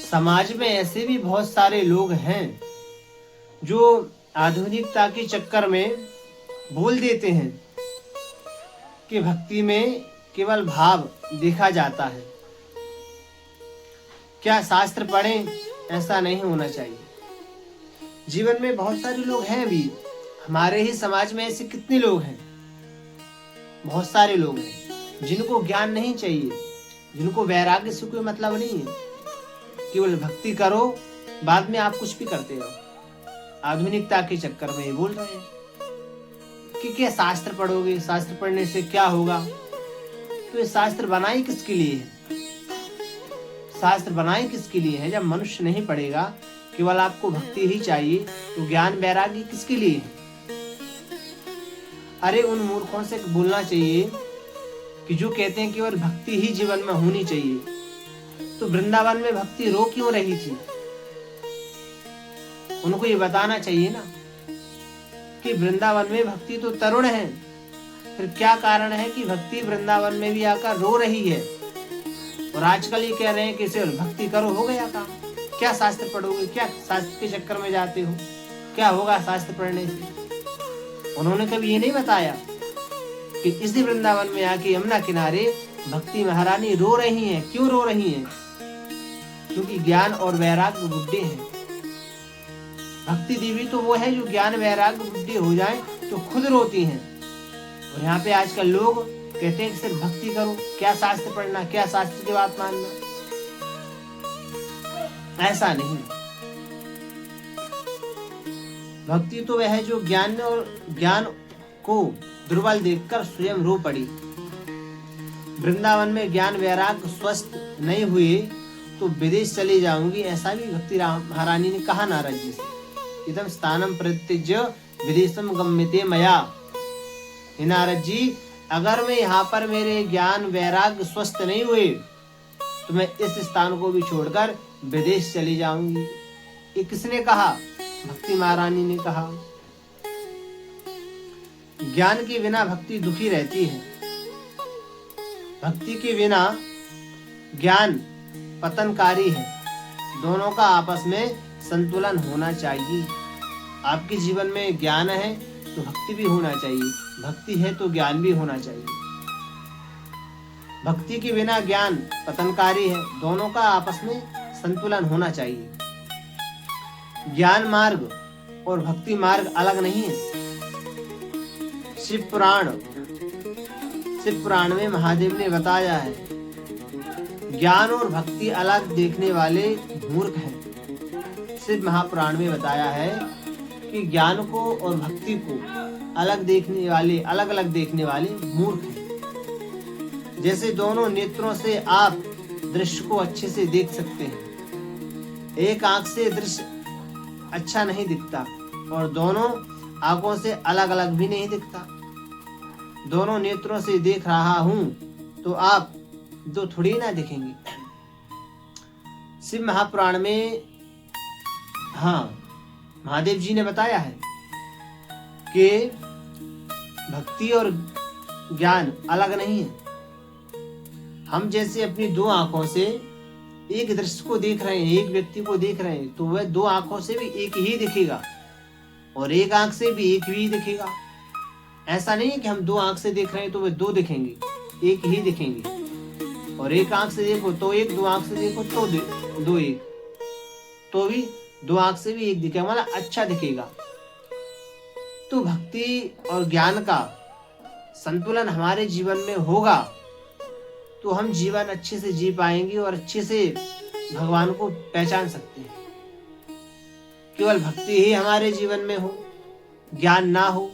समाज में ऐसे भी बहुत सारे लोग हैं जो आधुनिकता के चक्कर में बोल देते हैं कि भक्ति में केवल भाव देखा जाता है। क्या शास्त्र पढ़ें? ऐसा नहीं होना चाहिए। जीवन में बहुत सारे लोग हैं भी, हमारे ही समाज में ऐसे कितने लोग हैं, बहुत सारे लोग हैं जिनको ज्ञान नहीं चाहिए, जिनको वैराग्य से कोई मतलब नहीं है। केवल भक्ति करो, बाद में आप कुछ भी करते रहो। आधुनिकता के चक्कर में ये बोल रहे हैं कि क्या शास्त्र पढ़ोगे, शास्त्र पढ़ने से क्या होगा। तो ये शास्त्र बनाए किसके लिए है? शास्त्र बनाए किसके लिए है? जब मनुष्य नहीं पढ़ेगा, केवल आपको भक्ति ही चाहिए, तो ज्ञान वैराग्य किसके लिए है? अरे उन मूर्खों से बोलना चाहिए कि जो कहते हैं केवल भक्ति ही जीवन में होनी चाहिए। तो वृंदावन में भक्ति रो क्यों रही थी? उनको ये बताना चाहिए ना कि वृंदावन में भक्ति तो तरुण है, फिर क्या कारण है कि भक्ति वृंदावन में भी आकर रो रही है। और आजकल ये कह रहे हैं कि सिर्फ भक्ति करो, हो गया काम। क्या शास्त्र पढ़ोगे? क्या शास्त्र के चक्कर में जाते हो? क्या होगा शास्त्र पढ़ने से? उन्होंने कभी ये नहीं बताया कि इसी वृंदावन में आके यमुना किनारे भक्ति महारानी रो रही हैं। क्यों रो रही हैं? क्योंकि ज्ञान और वैराग्य बुद्धि है। भक्ति देवी तो वो है जो ज्ञान वैराग्य बुद्धि हो जाए तो खुद रोती हैं। और यहाँ पे आजकल लोग कहते हैं कि सिर्फ भक्ति करो, क्या शास्त्र पढ़ना, क्या शास्त्र की बात मानना। ऐसा नहीं। भक्ति तो वह है जो ज्ञान को दुर्बल देखकर स्वयं रो पड़ी। वृंदावन में ज्ञान वैराग्य स्वस्थ नहीं हुए तो विदेश चली जाऊंगी, ऐसा भी भक्ति महारानी ने कहा नारद जी से। इदम स्थानम परित्यज्य विदेशम गम्यते मया। हे नारद जी, अगर मैं यहाँ पर मेरे ज्ञान वैराग्य स्वस्थ नहीं हुए तो मैं इस स्थान को भी छोड़कर विदेश चली जाऊंगी। ये किसने कहा? भक्ति महारानी ने कहा। ज्ञान के बिना भक्ति दुखी रहती है, भक्ति के बिना ज्ञान पतनकारी है। दोनों का आपस में संतुलन होना चाहिए। आपके जीवन में ज्ञान है तो भक्ति भी होना चाहिए, भक्ति है तो ज्ञान भी होना चाहिए। भक्ति के बिना ज्ञान पतनकारी है, दोनों का आपस में संतुलन होना चाहिए। ज्ञान मार्ग और भक्ति मार्ग अलग नहीं है। शिव पुराण में महादेव ने बताया है, ज्ञान और भक्ति अलग देखने वाले मूर्ख हैं। शिव महापुराण में बताया है कि ज्ञान को और भक्ति को अलग अलग देखने वाले मूर्ख हैं। जैसे दोनों नेत्रों से आप दृश्य को अच्छे से देख सकते हैं, एक आंख से दृश्य अच्छा नहीं दिखता और दोनों आंखों से अलग अलग भी नहीं दिखता। दोनों नेत्रों से देख रहा हूं तो आप दो थोड़ी ना दिखेंगे। शिव महापुराण में महादेव जी ने बताया है कि भक्ति और ज्ञान अलग नहीं है। हम जैसे अपनी दो आंखों से एक दृश्य को देख रहे हैं, एक व्यक्ति को देख रहे हैं, तो वह दो आंखों से भी एक ही दिखेगा और एक आंख से भी एक ही दिखेगा। ऐसा नहीं है कि हम दो आंख से देख रहे हैं तो वह दो दिखेंगे, एक ही दिखेंगे। और एक आंख से देखो तो एक, दो आंख से देखो तो दो एक, तो भी दो आंख से भी एक दिखेगा, मतलब अच्छा दिखेगा। तो भक्ति और ज्ञान का संतुलन हमारे जीवन में होगा तो हम जीवन अच्छे से जी पाएंगे और अच्छे से भगवान को पहचान सकते हैं। केवल भक्ति ही हमारे जीवन में हो, ज्ञान ना हो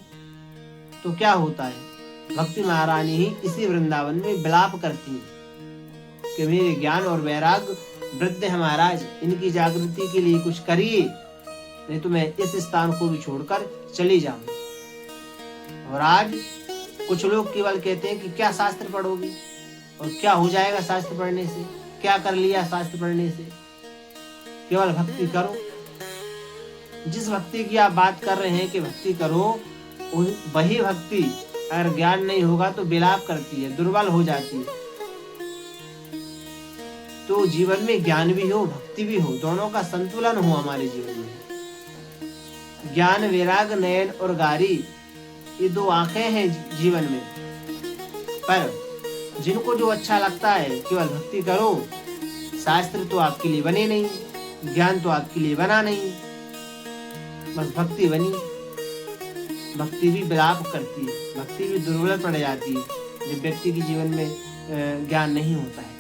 तो क्या होता है? भक्ति महारानी ही इसी वृंदावन में विलाप करती है कि मेरे ज्ञान और वैराग्य वृद्ध है महाराज, इनकी जागृति के लिए कुछ करिए, नहीं तो मैं इस स्थान को भी छोड़कर चली जाऊंगी। और आज कुछ लोग केवल कहते हैं कि क्या शास्त्र पढ़ोगे और क्या हो जाएगा शास्त्र पढ़ने से, क्या कर लिया शास्त्र पढ़ने से। केवल भक्ति करो। जिस भक्ति की आप बात कर रहे हैं कि भक्ति करो, वही भक्ति अगर ज्ञान नहीं होगा तो विलाप करती है, दुर्बल हो जाती है। तो जीवन में ज्ञान भी हो, भक्ति भी हो, दोनों का संतुलन हो हमारे जीवन में। ज्ञान, वैराग, नयन और गारी, ये 2 आंखें हैं जीवन में। पर जिनको जो अच्छा लगता है केवल भक्ति करो, शास्त्र तो आपके लिए बने नहीं, ज्ञान तो आपके लिए बना नहीं, बस भक्ति बनी। भक्ति भी विलाप करती है, भक्ति भी दुर्बल पड़ जाती है जब व्यक्ति के जीवन में ज्ञान नहीं होता है।